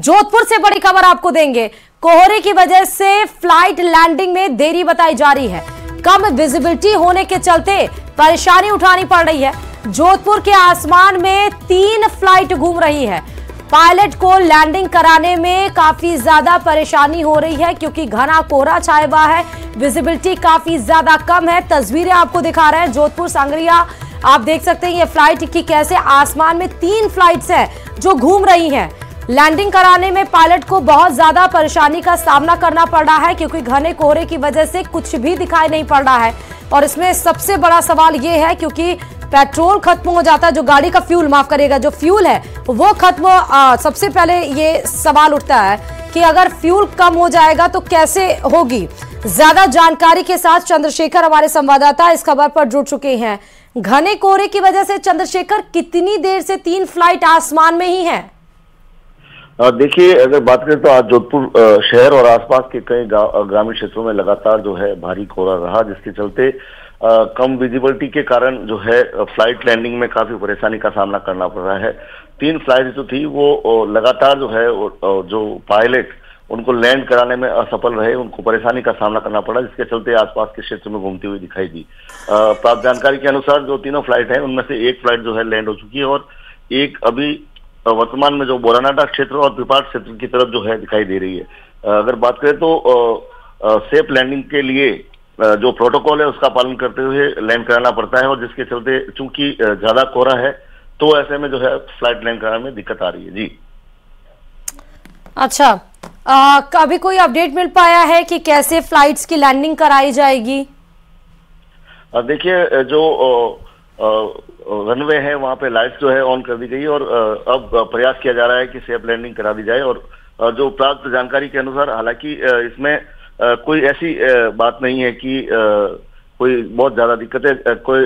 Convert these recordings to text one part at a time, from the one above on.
जोधपुर से बड़ी खबर आपको देंगे। कोहरे की वजह से फ्लाइट लैंडिंग में देरी बताई जा रही है। कम विजिबिलिटी होने के चलते परेशानी उठानी पड़ रही है। जोधपुर के आसमान में 3 फ्लाइट घूम रही है। पायलट को लैंडिंग कराने में काफी ज्यादा परेशानी हो रही है क्योंकि घना कोहरा छाया हुआ है, विजिबिलिटी काफी ज्यादा कम है। तस्वीरें आपको दिखा रहे हैं जोधपुर सांगरिया। आप देख सकते हैं ये फ्लाइट की कैसे आसमान में 3 फ्लाइट्स हैं जो घूम रही हैं। लैंडिंग कराने में पायलट को बहुत ज्यादा परेशानी का सामना करना पड़ रहा है क्योंकि घने कोहरे की वजह से कुछ भी दिखाई नहीं पड़ रहा है। और इसमें सबसे बड़ा सवाल ये है क्योंकि पेट्रोल खत्म हो जाता है, जो गाड़ी का फ्यूल, माफ करिएगा, जो फ्यूल है वो खत्म। सबसे पहले ये सवाल उठता है कि अगर फ्यूल कम हो जाएगा तो कैसे होगी। ज्यादा जानकारी के साथ चंद्रशेखर हमारे संवाददाता इस खबर पर जुड़ चुके हैं। घने कोहरे की वजह से चंद्रशेखर, कितनी देर से 3 फ्लाइट आसमान में ही हैं? देखिए, अगर बात करें तो आज जोधपुर शहर और आसपास के कई ग्रामीण क्षेत्रों में लगातार जो है भारी कोहरा रहा, जिसके चलते कम विजिबिलिटी के कारण जो है फ्लाइट लैंडिंग में काफी परेशानी का सामना करना पड़ रहा है। 3 फ्लाइट जो थी वो लगातार जो है जो पायलट उनको लैंड कराने में असफल रहे, उनको परेशानी का सामना करना पड़ा, जिसके चलते आसपास के क्षेत्र में घूमती हुई दिखाई दी। प्राप्त जानकारी के अनुसार जो तीनों फ्लाइट है उनमें से एक फ्लाइट जो है लैंड हो चुकी है और एक अभी वर्तमान में जो बोरानाडा क्षेत्र और पिपाट क्षेत्र की तरफ जो है दिखाई दे रही है। अगर बात करें तो सेफ लैंडिंग के लिए जो प्रोटोकॉल है उसका पालन करते हुए लैंड कराना पड़ता है और जिसके चलते चूंकि ज्यादा कोहरा है तो ऐसे में जो है फ्लाइट लैंड कराने में दिक्कत आ रही है। जी अच्छा, अभी कोई अपडेट मिल पाया है कि कैसे फ्लाइट्स की लैंडिंग कराई जाएगी? देखिए, जो रनवे है वहां पे लाइट्स जो है ऑन कर दी गई और अब प्रयास किया जा रहा है कि सेफ लैंडिंग करा दी जाए। और जो प्राप्त जानकारी के अनुसार हालांकि इसमें कोई ऐसी बात नहीं है कि कोई बहुत ज्यादा दिक्कत है। कोई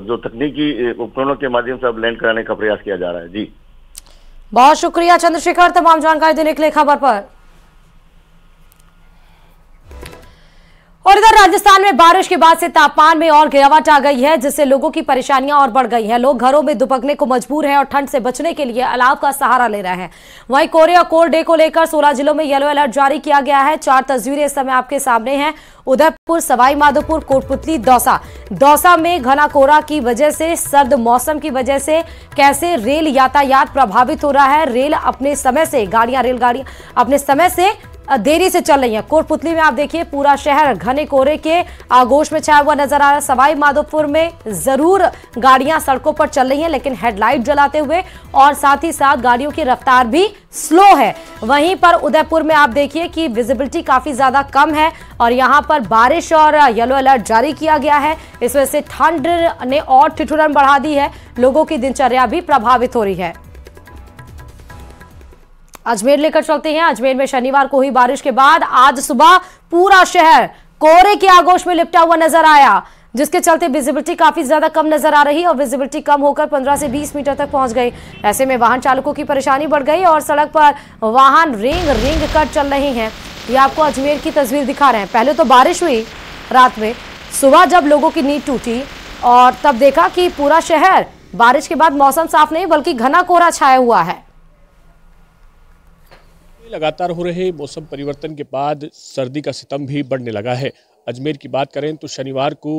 जो तकनीकी उपकरणों के माध्यम से अब लैंड कराने का प्रयास किया जा रहा है। जी, बहुत शुक्रिया चंद्रशेखर तमाम जानकारी देने के लिए खबर पर। और इधर राजस्थान में बारिश के बाद से तापमान में और गिरावट आ गई है, जिससे लोगों की परेशानियां और बढ़ गई हैं। लोग घरों में दुबकने को मजबूर हैं और ठंड से बचने के लिए अलाव का सहारा ले रहे हैं। वहीं कोहरे और कोल्ड डे को लेकर 16 जिलों में येलो अलर्ट जारी किया गया है। 4 तस्वीरें इस समय आपके सामने हैं। उदयपुर, सवाई माधोपुर, कोटपुतली, दौसा में घना कोहरा की वजह से, सर्द मौसम की वजह से कैसे रेल यातायात प्रभावित हो रहा है। रेल अपने समय से, रेलगाड़ियां अपने समय से देरी से चल रही है। कोटपुतली में आप देखिए पूरा शहर घने कोहरे के आगोश में छाया हुआ नजर आ रहा है। सवाई माधोपुर में जरूर गाड़ियां सड़कों पर चल रही हैं लेकिन हेडलाइट जलाते हुए, और साथ ही साथ गाड़ियों की रफ्तार भी स्लो है। वहीं पर उदयपुर में आप देखिए कि विजिबिलिटी काफी ज्यादा कम है और यहां पर बारिश और येलो अलर्ट जारी किया गया है। इस वजह से ठंड ने और ठिठुरन बढ़ा दी है, लोगों की दिनचर्या भी प्रभावित हो रही है। अजमेर लेकर चलते हैं। अजमेर में शनिवार को हुई बारिश के बाद आज सुबह पूरा शहर कोहरे के आगोश में लिपटा हुआ नजर आया, जिसके चलते विजिबिलिटी काफी ज्यादा कम नजर आ रही और विजिबिलिटी कम होकर 15 से 20 मीटर तक पहुंच गई। ऐसे में वाहन चालकों की परेशानी बढ़ गई और सड़क पर वाहन रेंग कर चल रहे हैं। ये आपको अजमेर की तस्वीर दिखा रहे हैं। पहले तो बारिश हुई रात में, सुबह जब लोगों की नींद टूटी और तब देखा कि पूरा शहर, बारिश के बाद मौसम साफ नहीं बल्कि घना कोहरा छाया हुआ है। लगातार हो रहे मौसम परिवर्तन के बाद सर्दी का सितम भी बढ़ने लगा है। अजमेर की बात करें तो शनिवार को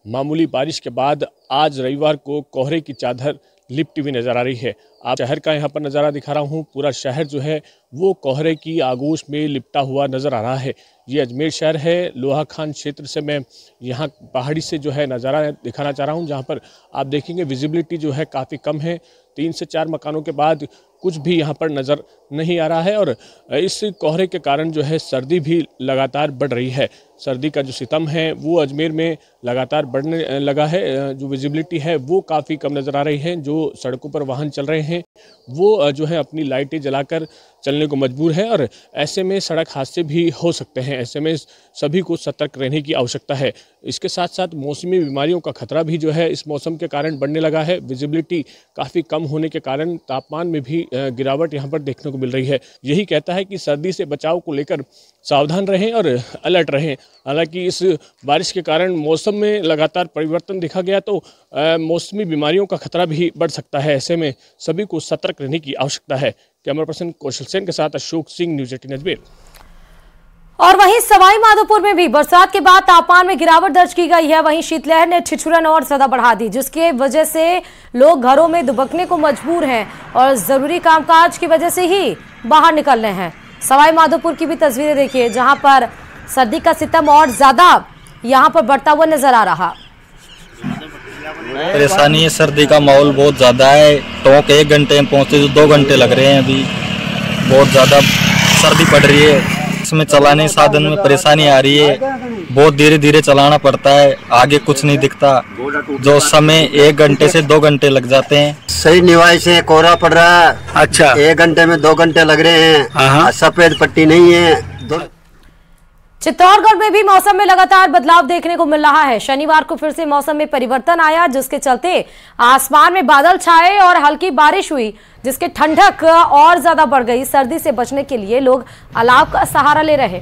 मामूली बारिश के बाद आज रविवार को कोहरे की चादर लिपटी हुई नजर आ रही है। आप शहर का यहाँ पर नज़ारा दिखा रहा हूँ। पूरा शहर जो है वो कोहरे की आगोश में लिपटा हुआ नज़र आ रहा है। ये अजमेर शहर है। लोहा खान क्षेत्र से मैं यहाँ पहाड़ी से जो है नज़ारा दिखाना चाह रहा हूँ, जहाँ पर आप देखेंगे विजिबिलिटी जो है काफ़ी कम है। 3 से 4 मकानों के बाद कुछ भी यहाँ पर नज़र नहीं आ रहा है और इस कोहरे के कारण जो है सर्दी भी लगातार बढ़ रही है। सर्दी का जो सितम है वो अजमेर में लगातार बढ़ने लगा है। जो विजिबिलिटी है वो काफ़ी कम नज़र आ रही है। जो सड़कों पर वाहन चल रहे हैं वो जो है अपनी लाइटें जलाकर चलने को मजबूर है और ऐसे में सड़क हादसे भी हो सकते हैं। ऐसे में सभी को सतर्क रहने की आवश्यकता है। इसके साथ साथ मौसमी बीमारियों का खतरा भी जो है इस मौसम के कारण बढ़ने लगा है। विजिबिलिटी काफ़ी कम होने के कारण तापमान में भी गिरावट यहाँ पर देखने को को मिल रही है। यही कहता है कि सर्दी से बचाव को लेकर सावधान रहें और अलर्ट रहें। हालांकि इस बारिश के कारण मौसम में लगातार परिवर्तन देखा गया तो मौसमी बीमारियों का खतरा भी बढ़ सकता है। ऐसे में सभी को सतर्क रहने की आवश्यकता है। कैमरा पर्सन कौशल सेन के साथ अशोक सिंह, न्यूज़ 18 अजमेर। और वहीं सवाई माधोपुर में भी बरसात के बाद तापमान में गिरावट दर्ज की गई है। वहीं शीतलहर ने ठिठुरन और ज्यादा बढ़ा दी, जिसके वजह से लोग घरों में दुबकने को मजबूर हैं और जरूरी कामकाज की वजह से ही बाहर निकल रहे हैं। सवाई माधोपुर की भी तस्वीरें देखिए, जहां पर सर्दी का सितम और ज्यादा यहां पर बढ़ता हुआ नजर आ रहा। परेशानी है, सर्दी का माहौल बहुत ज्यादा है। टोंक 1 घंटे में पहुंचते तो 2 घंटे लग रहे हैं। अभी बहुत ज्यादा सर्दी पड़ रही है, इसमें चलाने साधन में परेशानी आ रही है। बहुत धीरे धीरे चलाना पड़ता है, आगे कुछ नहीं दिखता। जो समय 1 घंटे से 2 घंटे लग जाते हैं। सही निवाई से कोहरा पड़ रहा है। अच्छा, 1 घंटे में 2 घंटे लग रहे हैं। सफेद पट्टी नहीं है। चित्तौड़गढ़ में भी मौसम में लगातार बदलाव देखने को मिल रहा है। शनिवार को फिर से मौसम में परिवर्तन आया, जिसके चलते आसमान में बादल छाए और हल्की बारिश हुई, जिसके ठंडक और ज्यादा बढ़ गई। सर्दी से बचने के लिए लोग अलाव का सहारा ले रहे।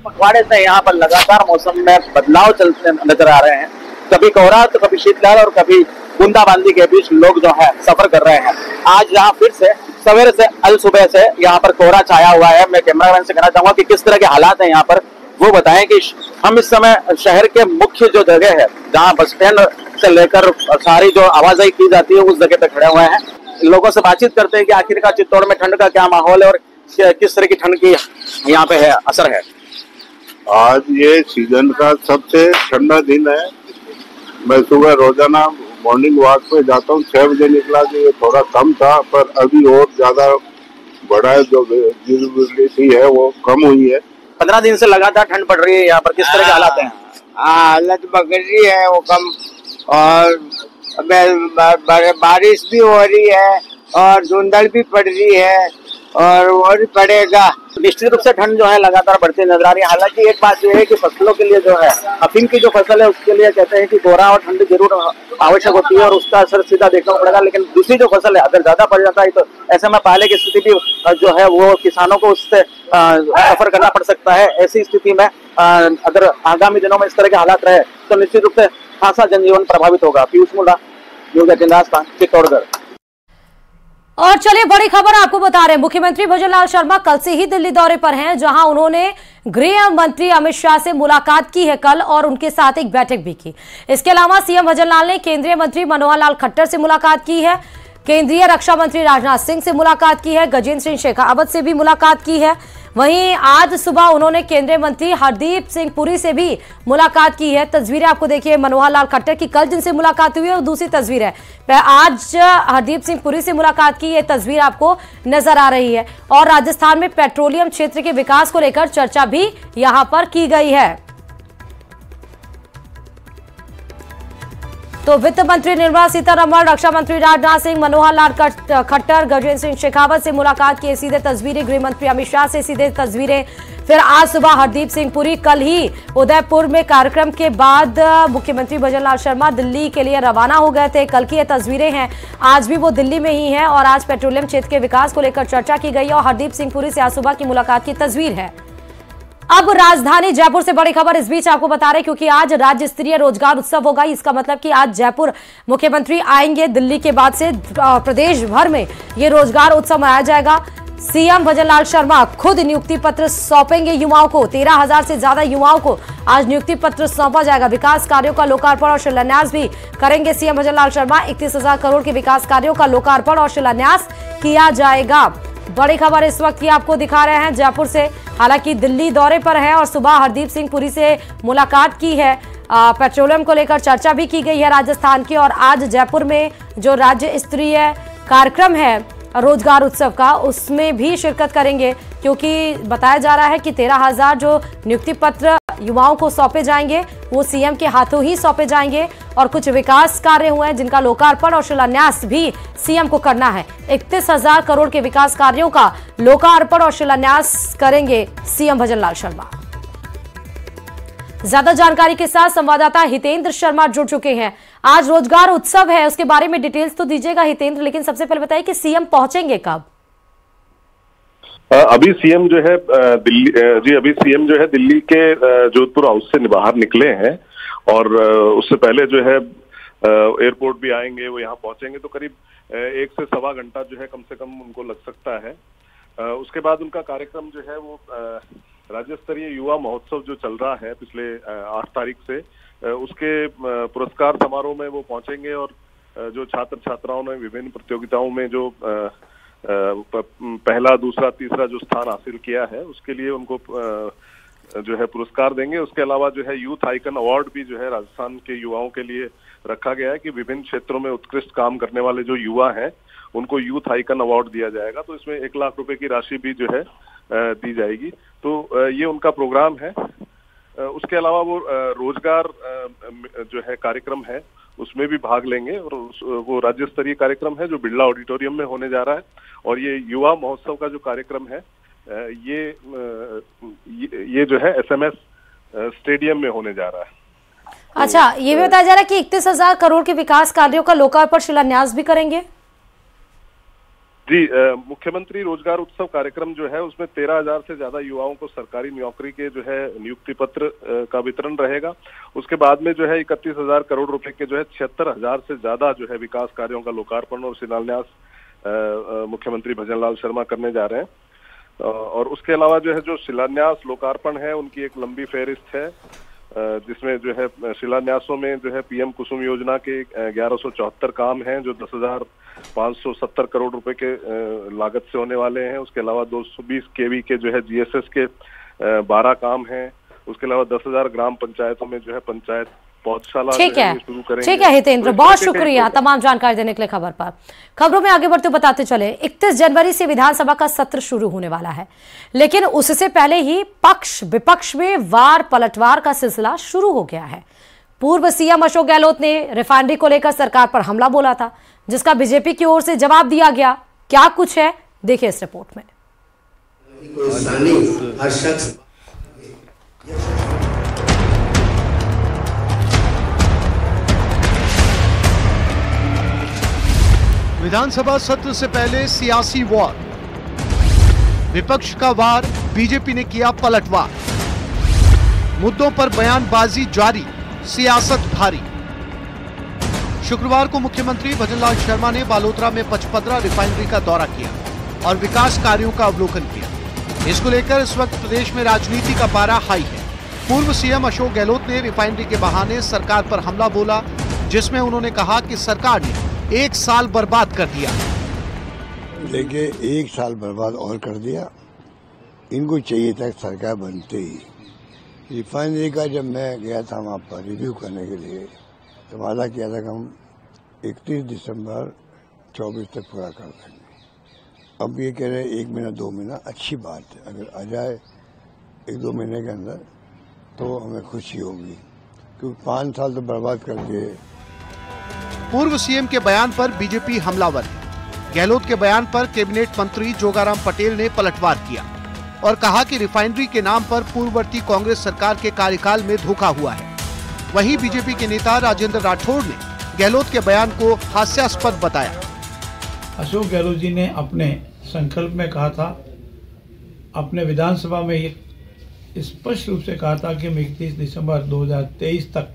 पखवाड़े से यहाँ पर लगातार मौसम में बदलाव चलते नजर आ रहे हैं। कभी कोहरा तो कभी शीतलहर और कभी बूंदाबांदी के बीच लोग जो है सफर कर रहे हैं। आज यहाँ फिर से सवेरे से अल सुबह से यहाँ पर कोहरा छाया हुआ है। मैं कैमरामैन से कहना चाहूंगा कि किस तरह के हालात हैं यहाँ पर, वो बताएं कि हम इस समय शहर के मुख्य जो जगह है, जहाँ बस स्टैंड से लेकर सारी जो आवाजाही की जाती है, उस जगह पे खड़े हुए हैं। लोगों से बातचीत करते हैं कि आखिरकार चित्तौड़ में ठंड का क्या माहौल है और किस तरह की ठंड की यहाँ पे है असर है। आज ये सीजन का सबसे ठंडा दिन है। मैं सुबह रोजाना मॉर्निंग वॉक पे जाता हूँ। 6 बजे निकला कि ये थोड़ा कम था, पर अभी और ज्यादा बढ़ा है। जो विजिबिलिटी है वो कम हुई है। 15 दिन से लगातार ठंड पड़ रही है यहाँ पर, किस तरह के हालात हैं? हालत बगड़ रही है वो कम, और बारिश भी हो रही है और धुंधल भी पड़ रही है और पड़ेगा। निश्चित रूप से ठंड जो है लगातार बढ़ती नजर आ रही है। हालांकि एक बात यह है कि फसलों के लिए जो है, अफीम की जो फसल है उसके लिए कहते हैं कि कोहरा और ठंड जरूर आवश्यक होती है और उसका असर सीधा देखने को पड़ेगा। लेकिन दूसरी जो फसल है अगर ज्यादा पड़ जाता है तो ऐसे में पहले की स्थिति भी जो है वो किसानों को उससे सफर करना पड़ सकता है। ऐसी स्थिति में अगर आगामी दिनों में इस तरह के हालात रहे तो निश्चित रूप से खासा जनजीवन प्रभावित होगा। पीयूष मुंडा, न्यूज़ 18 राजस्थान, चित्तौड़गढ़। और चलिए बड़ी खबर आपको बता रहे हैं, मुख्यमंत्री भजनलाल शर्मा कल से ही दिल्ली दौरे पर हैं, जहां उन्होंने गृह मंत्री अमित शाह से मुलाकात की है कल और उनके साथ एक बैठक भी की। इसके अलावा सीएम भजनलाल ने केंद्रीय मंत्री मनोहर लाल खट्टर से मुलाकात की है, केंद्रीय रक्षा मंत्री राजनाथ सिंह से मुलाकात की है, गजेंद्र सिंह शेखावत से भी मुलाकात की है। वहीं आज सुबह उन्होंने केंद्रीय मंत्री हरदीप सिंह पुरी से भी मुलाकात की है। तस्वीरें आपको देखिए मनोहर लाल खट्टर की कल जिनसे मुलाकात हुई है, और दूसरी तस्वीर है आज हरदीप सिंह पुरी से मुलाकात की, ये तस्वीर आपको नजर आ रही है। और राजस्थान में पेट्रोलियम क्षेत्र के विकास को लेकर चर्चा भी यहां पर की गई है। तो वित्त मंत्री निर्मला सीतारमण, रक्षा मंत्री राजनाथ सिंह, मनोहर लाल खट्टर, गजेंद्र सिंह शेखावत से मुलाकात की सीधे तस्वीरें, गृह मंत्री अमित शाह से सीधे तस्वीरें। फिर आज सुबह हरदीप सिंह पुरी, कल ही उदयपुर में कार्यक्रम के बाद मुख्यमंत्री भजनलाल शर्मा दिल्ली के लिए रवाना हो गए थे। कल की ये तस्वीरें हैं, आज भी वो दिल्ली में ही हैं और आज पेट्रोलियम क्षेत्र के विकास को लेकर चर्चा की गई है। और हरदीप सिंह पुरी से आज सुबह की मुलाकात की तस्वीर है। अब राजधानी जयपुर से बड़ी खबर इस बीच आपको बता रहे हैं, क्योंकि आज राज्य स्तरीय रोजगार उत्सव होगा। इसका मतलब कि आज जयपुर मुख्यमंत्री आएंगे, दिल्ली के बाद से प्रदेश भर में ये रोजगार उत्सव मनाया जाएगा। सीएम भजनलाल शर्मा खुद नियुक्ति पत्र सौंपेंगे युवाओं को। 13,000 से ज्यादा युवाओं को आज नियुक्ति पत्र सौंपा जाएगा। विकास कार्यों का लोकार्पण और शिलान्यास भी करेंगे सीएम भजनलाल शर्मा। 31,000 करोड़ के विकास कार्यों का लोकार्पण और शिलान्यास किया जाएगा। बड़ी खबर इस वक्त की आपको दिखा रहे हैं जयपुर से। हालांकि दिल्ली दौरे पर है और सुबह हरदीप सिंह पुरी से मुलाकात की है। पेट्रोलियम को लेकर चर्चा भी की गई है राजस्थान की। और आज जयपुर में जो राज्य स्तरीय कार्यक्रम है रोजगार उत्सव का, उसमें भी शिरकत करेंगे, क्योंकि बताया जा रहा है कि 13,000 जो नियुक्ति पत्र युवाओं को सौंपे जाएंगे वो सीएम के हाथों ही सौंपे जाएंगे। और कुछ विकास कार्य हुए हैं जिनका लोकार्पण और शिलान्यास भी सीएम को करना है। 31,000 करोड़ के विकास कार्यों का लोकार्पण और शिलान्यास करेंगे सीएम भजनलाल शर्मा। ज्यादा जानकारी के साथ संवाददाता हितेंद्र शर्मा जुड़ चुके हैं। आज रोजगार उत्सव है, उसके बारे में डिटेल्स तो दीजिएगा हितेंद्र, लेकिन सबसे पहले बताइए कि सीएम पहुंचेंगे कब? अभी सीएम जो है दिल्ली के जोधपुर हाउस से बाहर निकले हैं और उससे पहले जो है एयरपोर्ट भी आएंगे, वो यहाँ पहुंचेंगे तो करीब 1 से सवा घंटा जो है कम से कम उनको लग सकता है। उसके बाद उनका कार्यक्रम जो है वो राज्य स्तरीय युवा महोत्सव जो चल रहा है पिछले 8 तारीख से, उसके पुरस्कार समारोह में वो पहुंचेंगे और जो छात्र छात्राओं ने विभिन्न प्रतियोगिताओं में जो पहला, दूसरा, तीसरा जो स्थान हासिल किया है उसके लिए उनको जो है पुरस्कार देंगे। उसके अलावा जो है यूथ आइकन अवार्ड भी जो है राजस्थान के युवाओं के लिए रखा गया है कि विभिन्न क्षेत्रों में उत्कृष्ट काम करने वाले जो युवा हैं उनको यूथ आइकन अवार्ड दिया जाएगा। तो इसमें 1 लाख रुपए की राशि भी जो है दी जाएगी। तो ये उनका प्रोग्राम है। उसके अलावा वो रोजगार जो है कार्यक्रम है उसमें भी भाग लेंगे और वो राज्य स्तरीय कार्यक्रम है जो बिरला ऑडिटोरियम में होने जा रहा है। और ये युवा महोत्सव का जो कार्यक्रम है ये जो है SMS स्टेडियम में होने जा रहा है। अच्छा, ये भी बताया जा रहा है कि 31,000 करोड़ के विकास कार्यों का लोकार्पण शिलान्यास भी करेंगे। जी, मुख्यमंत्री रोजगार उत्सव कार्यक्रम जो है उसमें 13,000 से ज्यादा युवाओं को सरकारी नौकरी के जो है नियुक्ति पत्र का वितरण रहेगा। उसके बाद में जो है 31,000 करोड़ रुपए के जो है 76,000 से ज्यादा जो है विकास कार्यों का लोकार्पण और शिलान्यास मुख्यमंत्री भजनलाल शर्मा करने जा रहे हैं। और उसके अलावा जो है जो शिलान्यास लोकार्पण है उनकी एक लंबी फहरिस्त है, जिसमें जो है शिलान्यासों में जो है PM कुसुम योजना के 1174 काम हैं जो 10,570 करोड़ रुपए के लागत से होने वाले हैं। उसके अलावा 220 kV के जो है GSS के 12 काम हैं। उसके अलावा 10,000 ग्राम पंचायतों में जो है पंचायत पौधशाला ठीक है हितेंद्र, बहुत शुक्रिया तमाम जानकारी देने के लिए। खबर पर खबरों में आगे बढ़ते बताते चले, 31 जनवरी से विधानसभा का सत्र शुरू होने वाला है, लेकिन उससे पहले ही पक्ष विपक्ष में वार पलटवार का सिलसिला शुरू हो गया है। पूर्व CM अशोक गहलोत ने रिफाइनरी को लेकर सरकार पर हमला बोला था, जिसका बीजेपी की ओर से जवाब दिया गया। क्या कुछ है, देखिए इस रिपोर्ट में। विधानसभा सत्र से पहले सियासी वॉर, विपक्ष का वार, बीजेपी ने किया पलटवार, मुद्दों पर बयानबाजी जारी, सियासत भारी। शुक्रवार को मुख्यमंत्री भजनलाल शर्मा ने बालोतरा में पचपदरा रिफाइनरी का दौरा किया और विकास कार्यों का अवलोकन किया। इसको लेकर इस वक्त प्रदेश में राजनीति का पारा हाई है। पूर्व CM अशोक गहलोत ने रिफाइनरी के बहाने सरकार पर हमला बोला, जिसमें उन्होंने कहा कि सरकार ने 1 साल बर्बाद कर दिया। देखिए, 1 साल बर्बाद और कर दिया। इनको चाहिए था सरकार बनते ही। रिफाइनरी का जब मैं गया था वहाँ पर रिव्यू करने के लिए, तो वादा किया था कि हम 31 दिसंबर 24 तक पूरा कर देंगे। अब ये कह रहे हैं 1 महीना 2 महीना, अच्छी बात है। अगर आ जाए 1-2 महीने के अंदर तो हमें खुशी होगी, क्योंकि 5 साल तो बर्बाद कर दिए। पूर्व CM के बयान पर बीजेपी हमलावर है। गहलोत के बयान पर कैबिनेट मंत्री जोगाराम पटेल ने पलटवार किया और कहा कि रिफाइनरी के नाम पर पूर्ववर्ती कांग्रेस सरकार के कार्यकाल में धोखा हुआ है। वहीं बीजेपी के नेता राजेंद्र राठौड़ ने गहलोत के बयान को हास्यास्पद बताया। अशोक गहलोत जी ने अपने संकल्प में कहा था, अपने विधानसभा में ये स्पष्ट रूप से कहा था कि हम 31 दिसंबर 2023 तक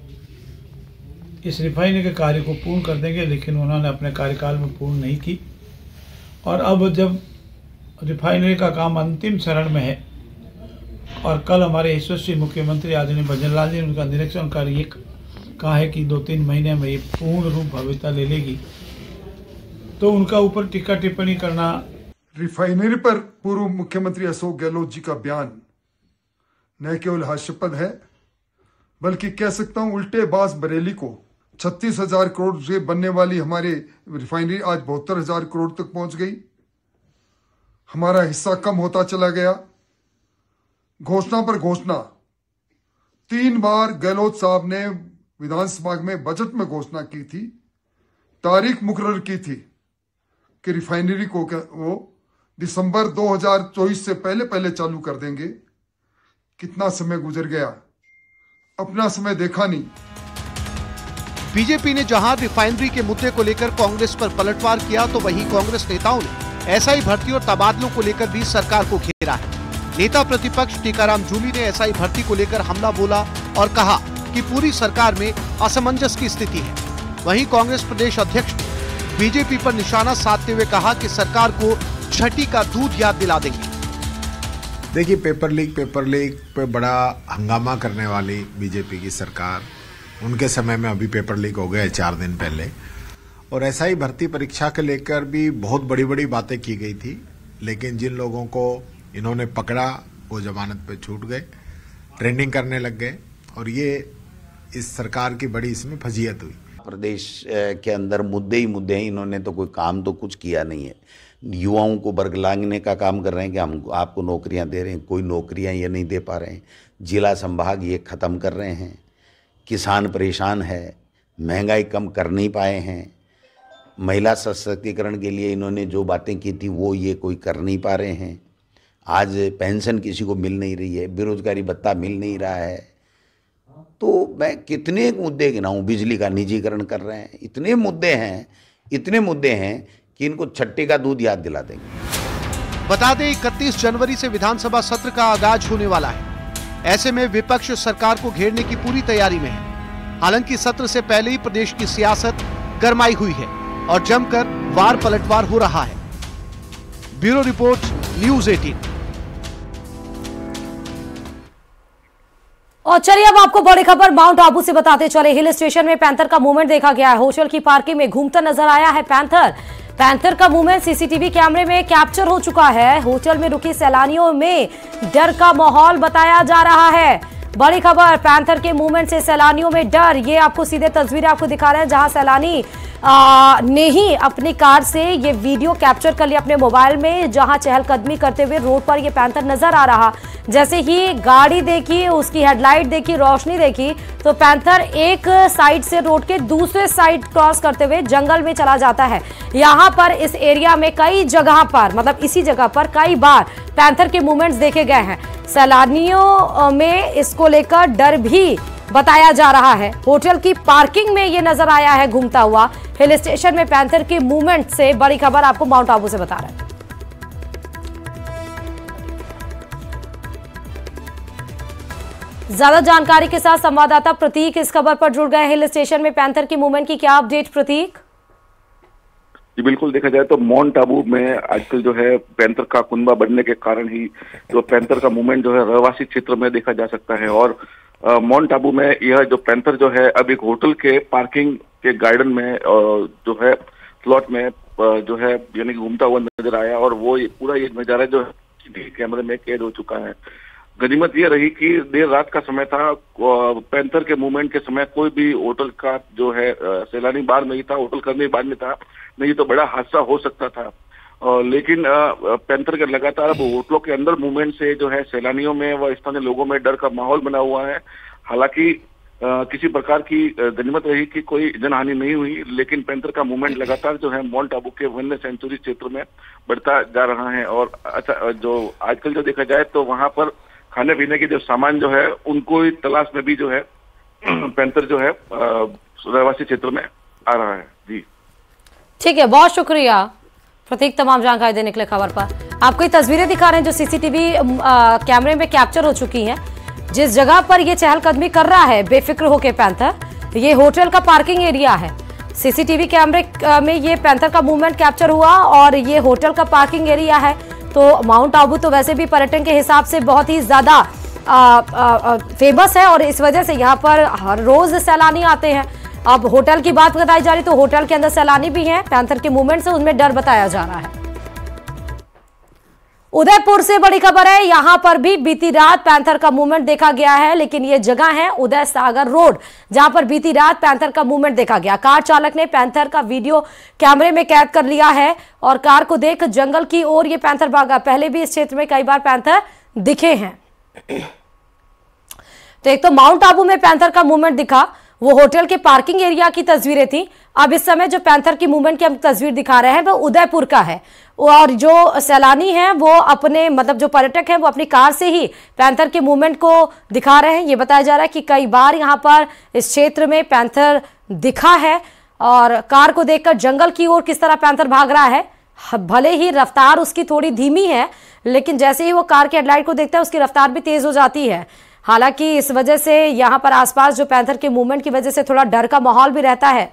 इस रिफाइनरी के कार्य को पूर्ण कर देंगे, लेकिन उन्होंने अपने कार्यकाल में पूर्ण नहीं की। और अब जब रिफाइनरी का काम अंतिम चरण में है और कल हमारे यशस्वी मुख्यमंत्री आदरणीय भजनलाल जी ने उनका निरीक्षण कर ये कहा है कि 2-3 महीने में ये पूर्ण रूप भव्यता ले लेगी, तो उनका ऊपर टीका टिप्पणी करना। रिफाइनरी पर पूर्व मुख्यमंत्री अशोक गहलोत जी का बयान न केवल हास्यास्पद है, बल्कि कह सकता हूं उल्टे बाज बरेली को 36,000 करोड़ से बनने वाली हमारे रिफाइनरी आज 72,000 करोड़ तक पहुंच गई। हमारा हिस्सा कम होता चला गया। घोषणा पर घोषणा 3 बार गहलोत साहब ने विधानसभा में बजट में घोषणा की थी, तारीख मुकर्रर की थी कि रिफाइनरी को वो दिसंबर 2024 से पहले चालू कर देंगे। कितना समय गुजर गया, अपना समय देखा नहीं। बीजेपी ने जहां रिफाइनरी के मुद्दे को लेकर कांग्रेस पर पलटवार किया, तो वहीं कांग्रेस नेताओं ने एसआई भर्ती और तबादलों को लेकर भी सरकार को घेरा है। नेता प्रतिपक्ष टीकाराम जूली ने एसआई भर्ती को लेकर हमला बोला और कहा कि पूरी सरकार में असमंजस की स्थिति है। वहीं कांग्रेस प्रदेश अध्यक्ष ने बीजेपी पर निशाना साधते हुए कहा कि सरकार को छठी का दूध याद दिला देंगे। देखिए, पेपर लीक पे बड़ा हंगामा करने वाली बीजेपी की सरकार, उनके समय में अभी पेपर लीक हो गया 4 दिन पहले, और एसआई भर्ती परीक्षा के लेकर भी बहुत बड़ी बड़ी बातें की गई थी, लेकिन जिन लोगों को इन्होंने पकड़ा वो जमानत पे छूट गए, ट्रेंडिंग करने लग गए, और ये इस सरकार की बड़ी इसमें फजीहत हुई। प्रदेश के अंदर मुद्दे ही मुद्दे हैं, इन्होंने तो कोई काम तो कुछ किया नहीं है। युवाओं को बरगलाने का काम कर रहे हैं कि हम आपको नौकरियां दे रहे हैं, कोई नौकरियां ये नहीं दे पा रहे हैं। जिला संभाग ये ख़त्म कर रहे हैं। किसान परेशान है, महंगाई कम कर नहीं पाए हैं। महिला सशक्तिकरण के लिए इन्होंने जो बातें की थी वो ये कोई कर नहीं पा रहे हैं। आज पेंशन किसी को मिल नहीं रही है, बेरोजगारी भत्ता मिल नहीं रहा है। तो मैं कितने मुद्दे गिनाऊं, बिजली का निजीकरण कर रहे हैं, इतने मुद्दे हैं कि इनको छट्टे का दूध याद दिला देंगे। बता दें 31 जनवरी से विधानसभा सत्र का आगाज होने वाला है। ऐसे में विपक्ष सरकार को घेरने की पूरी तैयारी में है। हालांकि सत्र से पहले ही प्रदेश की सियासत गरमाई हुई है और जमकर वार पलटवार हो रहा है। Bureau report, news 18। और चलिए अब आपको बड़ी खबर माउंट आबू से बताते चले। हिल स्टेशन में पैंथर का मूवमेंट देखा गया है। होटल की पार्किंग में घूमता नजर आया है पैंथर का मूवमेंट सीसीटीवी कैमरे में कैप्चर हो चुका है। होटल में रुके सैलानियों में डर का माहौल बताया जा रहा है। बड़ी खबर, पैंथर के मूवमेंट से सैलानियों में डर। ये आपको सीधे तस्वीरें आपको दिखा रहे हैं जहां सैलानी ने ही अपनी कार से ये वीडियो कैप्चर कर लिया अपने मोबाइल में, जहां चहलकदमी करते हुए रोड पर ये पैंथर नजर आ रहा। जैसे ही गाड़ी देखी, उसकी हेडलाइट देखी, रोशनी देखी, तो पैंथर एक साइड से रोड के दूसरे साइड क्रॉस करते हुए जंगल में चला जाता है। यहाँ पर इस एरिया में कई जगह पर, मतलब इसी जगह पर कई बार पैंथर के मूवमेंट्स देखे गए हैं। सैलानियों में इसको लेकर डर भी बताया जा रहा है। होटल की पार्किंग में ये नजर आया है घूमता हुआ। हिल स्टेशन में पैंथर के मूवमेंट से बड़ी खबर आपको माउंट आबू से बता रहे हैं। ज्यादा जानकारी के साथ संवाददाता प्रतीक इस खबर पर जुड़ गए। हिल स्टेशन में पैंथर की मूवमेंट की क्या अपडेट प्रतीक? जी बिल्कुल, देखा जाए तो माउंट आबू में आजकल जो है पैंथर का कुनबा बढ़ने के कारण ही जो पैंथर का मूवमेंट जो है रहवासी क्षेत्र में देखा जा सकता है। और माउंट आबू में यह जो पैंथर जो है अब एक होटल के पार्किंग के गार्डन में जो है स्लॉट में जो है यानी घूमता हुआ नजर आया, और वो पूरा ये नजारा जो है कैमरे में कैद हो चुका है। गनीमत ये रही कि देर रात का समय था, पैंथर के मूवमेंट के समय कोई भी होटल का जो है सैलानी बाहर नहीं था, होटल कर्मी बाहर नहीं था, नहीं तो बड़ा हादसा हो सकता था। लेकिन पैंथर के लगातार अब होटलों के अंदर मूवमेंट से जो है सैलानियों में व स्थानीय लोगों में डर का माहौल बना हुआ है। हालांकि किसी प्रकार की गनीमत रही कि कोई जनहानि नहीं हुई, लेकिन पैंथर का मूवमेंट लगातार जो है माउंट आबू के वन्य सेंचुरी क्षेत्र में बढ़ता जा रहा है। और अच्छा, जो आजकल जो देखा जाए तो वहां पर खाने पीने के जो सामान जो है उनको तलाश में भी जो है पैंथर जो है रहवासी क्षेत्र में आ रहा है। जी ठीक है, बहुत शुक्रिया प्रतीक तमाम जानकारी देने के लिए। खबर पर आपको ये तस्वीरें दिखा रहे हैं जो सीसीटीवी कैमरे में कैप्चर हो चुकी हैं। जिस जगह पर ये चहलकदमी कर रहा है बेफिक्र होकर पैंथर, ये होटल का पार्किंग एरिया है। सीसीटीवी कैमरे में ये पैंथर का मूवमेंट कैप्चर हुआ और ये होटल का पार्किंग एरिया है। तो माउंट आबू तो वैसे भी पर्यटन के हिसाब से बहुत ही ज्यादा फेमस है और इस वजह से यहाँ पर हर रोज सैलानी आते हैं। अब होटल की बात बताई जा रही तो होटल के अंदर सैलानी भी हैं। पैंथर के मूवमेंट से उनमें डर बताया जा रहा है। उदयपुर से बड़ी खबर है, यहां पर भी बीती रात पैंथर का मूवमेंट देखा गया है, लेकिन ये जगह है उदय सागर रोड, जहां पर बीती रात पैंथर का मूवमेंट देखा गया। कार चालक ने पैंथर का वीडियो कैमरे में कैद कर लिया है और कार को देख जंगल की ओर ये पैंथर भागा। पहले भी इस क्षेत्र में कई बार पैंथर दिखे हैं। तो एक तो माउंट आबू में पैंथर का मूवमेंट दिखा, वो होटल के पार्किंग एरिया की तस्वीरें थी। अब इस समय जो पैंथर की मूवमेंट की हम तस्वीर दिखा रहे हैं वो उदयपुर का है, और जो सैलानी हैं वो अपने मतलब जो पर्यटक हैं वो अपनी कार से ही पैंथर के मूवमेंट को दिखा रहे हैं। ये बताया जा रहा है कि कई बार यहाँ पर इस क्षेत्र में पैंथर दिखा है, और कार को देखकर जंगल की ओर किस तरह पैंथर भाग रहा है। भले ही रफ्तार उसकी थोड़ी धीमी है, लेकिन जैसे ही वो कार के हेडलाइट को देखता है उसकी रफ्तार भी तेज हो जाती है। हालांकि इस वजह से यहाँ पर आसपास जो पैंथर के मूवमेंट की वजह से थोड़ा डर का माहौल भी रहता है।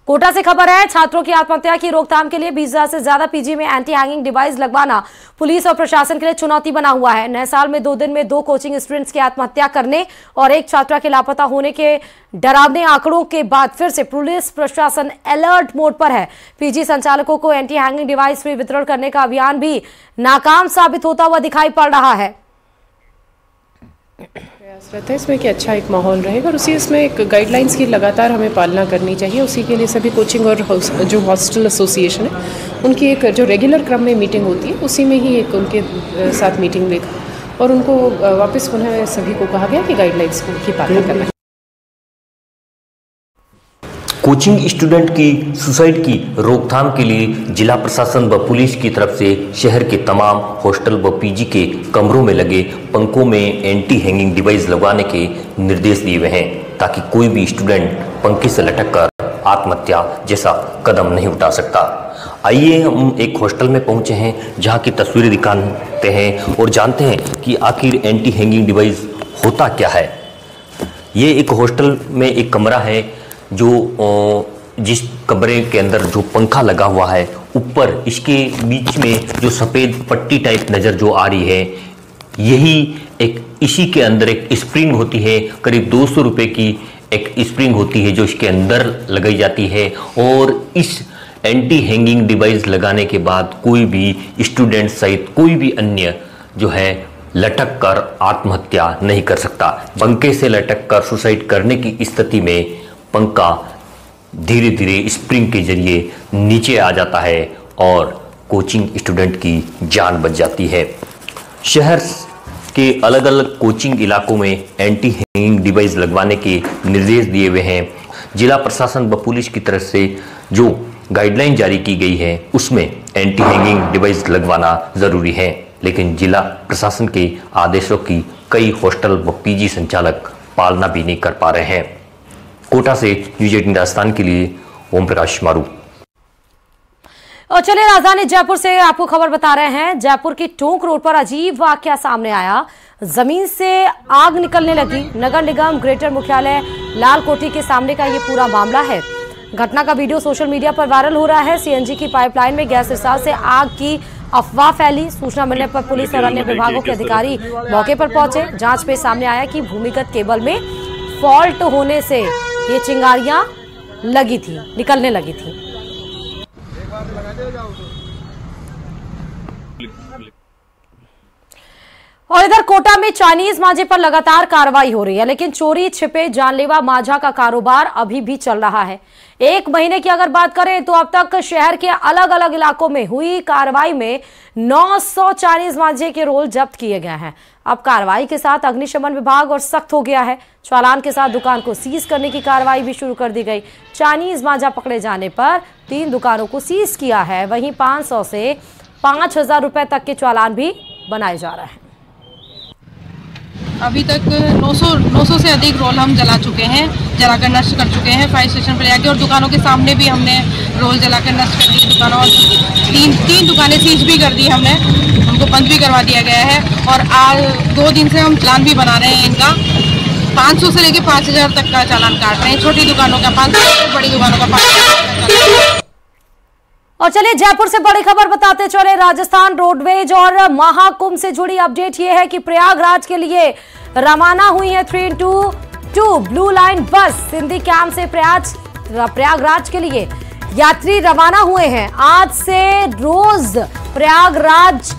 कोटा से खबर है, छात्रों की आत्महत्या की रोकथाम के लिए 20,000 से ज्यादा पीजी में एंटी हैंगिंग डिवाइस लगवाना पुलिस और प्रशासन के लिए चुनौती बना हुआ है। नए साल में 2 दिन में 2 कोचिंग स्टूडेंट्स की आत्महत्या करने और एक छात्रा के लापता होने के डरावने आंकड़ों के बाद फिर से पुलिस प्रशासन अलर्ट मोड पर है। पीजी संचालकों को एंटी हैंगिंग डिवाइस फ्री वितरण करने का अभियान भी नाकाम साबित होता हुआ दिखाई पड़ रहा है। प्रयास रहता है इसमें कि अच्छा एक माहौल रहेगा, और उसी इसमें एक गाइडलाइंस की लगातार हमें पालना करनी चाहिए। उसी के लिए सभी कोचिंग और जो हॉस्टल एसोसिएशन है उनकी एक जो रेगुलर क्रम में मीटिंग होती है उसी में ही एक उनके साथ मीटिंग लेकर और उनको वापस पुनः सभी को कहा गया कि गाइडलाइंस की पालना करना है। कोचिंग स्टूडेंट की सुसाइड की रोकथाम के लिए जिला प्रशासन व पुलिस की तरफ से शहर के तमाम हॉस्टल व पीजी के कमरों में लगे पंखों में एंटी हैंगिंग डिवाइस लगवाने के निर्देश दिए हुए हैं, ताकि कोई भी स्टूडेंट पंखे से लटक कर आत्महत्या जैसा कदम नहीं उठा सकता। आइए हम एक हॉस्टल में पहुंचे हैं जहां की तस्वीरें दिखाते हैं और जानते हैं कि आखिर एंटी हैंगिंग डिवाइस होता क्या है। ये एक हॉस्टल में एक कमरा है जो जिस कमरे के अंदर जो पंखा लगा हुआ है, ऊपर इसके बीच में जो सफ़ेद पट्टी टाइप नज़र जो आ रही है, यही एक इसी के अंदर एक स्प्रिंग होती है। करीब 200 रुपये की एक स्प्रिंग होती है जो इसके अंदर लगाई जाती है, और इस एंटी हैंगिंग डिवाइस लगाने के बाद कोई भी स्टूडेंट सहित कोई भी अन्य जो है लटक कर आत्महत्या नहीं कर सकता। पंखे से लटक कर सुसाइड करने की स्थिति में पंखा धीरे धीरे स्प्रिंग के जरिए नीचे आ जाता है और कोचिंग स्टूडेंट की जान बच जाती है। शहर के अलग अलग कोचिंग इलाकों में एंटी हैंगिंग डिवाइस लगवाने के निर्देश दिए हुए हैं। जिला प्रशासन व पुलिस की तरफ से जो गाइडलाइन जारी की गई है उसमें एंटी हैंगिंग डिवाइस लगवाना ज़रूरी है, लेकिन जिला प्रशासन के आदेशों की कई हॉस्टल व पीजी संचालक पालना भी नहीं कर पा रहे हैं। कोटा से न्यूज़ 18 राजस्थान के लिए ओम प्रकाश मारू। और चलिए राजधानी जयपुर से आपको खबर बता रहे हैं। जयपुर की टोंक रोड पर अजीब वाकया सामने आया। जमीन से आग निकलने लगी। नगर निगम ग्रेटर मुख्यालय लाल कोठी के सामने का ये पूरा मामला है। घटना का वीडियो सोशल मीडिया पर वायरल हो रहा है। सीएनजी की पाइपलाइन में गैस रिसाव से आग की अफवाह फैली। सूचना मिलने पर पुलिस और अन्य विभागों के अधिकारी मौके पर पहुंचे। जांच में सामने आया कि भूमिगत केबल में फॉल्ट होने से ये चिंगारियां निकलने लगी थी। और इधर कोटा में चाइनीज मांझे पर लगातार कार्रवाई हो रही है, लेकिन चोरी छिपे जानलेवा मांझा का कारोबार अभी भी चल रहा है। 1 महीने की अगर बात करें तो अब तक शहर के अलग अलग इलाकों में हुई कार्रवाई में 900 चाइनीज मांझे के रोल जब्त किए गए हैं। अब कार्रवाई के साथ अग्निशमन विभाग और सख्त हो गया है। चालान के साथ दुकान को सीज करने की कार्रवाई भी शुरू कर दी गई। चाइनीज मांझा पकड़े जाने पर 3 दुकानों को सीज किया है। वहीं 500 से 5000 रुपए तक के चालान भी बनाए जा रहे हैं। अभी तक 900 से अधिक रोल हम जला चुके हैं, जलाकर नष्ट कर चुके हैं फायर स्टेशन पर जाके, और दुकानों के सामने भी हमने रोल जलाकर नष्ट कर दी दुकानों, और तीन दुकानें सीज भी कर दी हमने, उनको बंद भी करवा दिया गया है। और आज 2 दिन से हम चालान भी बना रहे हैं इनका। 500 से लेकर 5000 तक का चालान काट रहे हैं, छोटी दुकानों का 500, बड़ी दुकानों का 5000। और चलिए जयपुर से बड़ी खबर बताते चले। राजस्थान रोडवेज और महाकुंभ से जुड़ी अपडेट ये है कि प्रयागराज के लिए रवाना हुई है 322 ब्लू लाइन बस। सिंधी कैंप से प्रयागराज के लिए यात्री रवाना हुए हैं। आज से रोज प्रयागराज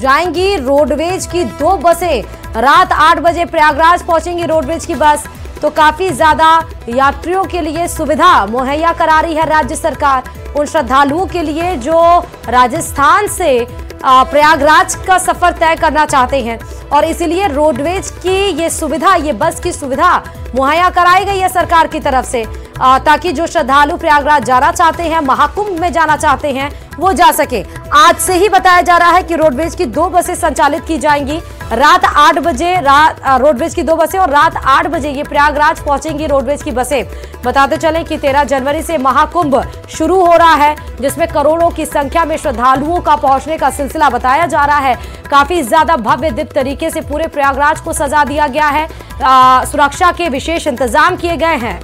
जाएंगी रोडवेज की 2 बसें। रात 8 बजे प्रयागराज पहुंचेंगी रोडवेज की बस। तो काफी ज्यादा यात्रियों के लिए सुविधा मुहैया करा रही है राज्य सरकार। उन श्रद्धालुओं के लिए जो राजस्थान से प्रयागराज का सफर तय करना चाहते हैं और इसीलिए रोडवेज की ये सुविधा, ये बस की सुविधा मुहैया कराई गई है सरकार की तरफ से, ताकि जो श्रद्धालु प्रयागराज जाना चाहते हैं, महाकुंभ में जाना चाहते हैं, वो जा सके। आज से ही बताया जा रहा है कि रोडवेज की 2 बसें संचालित की जाएंगी। रात 8 बजे रोडवेज की 2 बसें और रात 8 बजे ये प्रयागराज पहुंचेंगी रोडवेज की बसें। बताते चलें कि 13 जनवरी से महाकुंभ शुरू हो रहा है, जिसमें करोड़ों की संख्या में श्रद्धालुओं का पहुंचने का सिलसिला बताया जा रहा है। काफी ज्यादा भव्य दिव्य तरीके से पूरे प्रयागराज को सजा दिया गया है। सुरक्षा के विशेष इंतजाम किए गए हैं।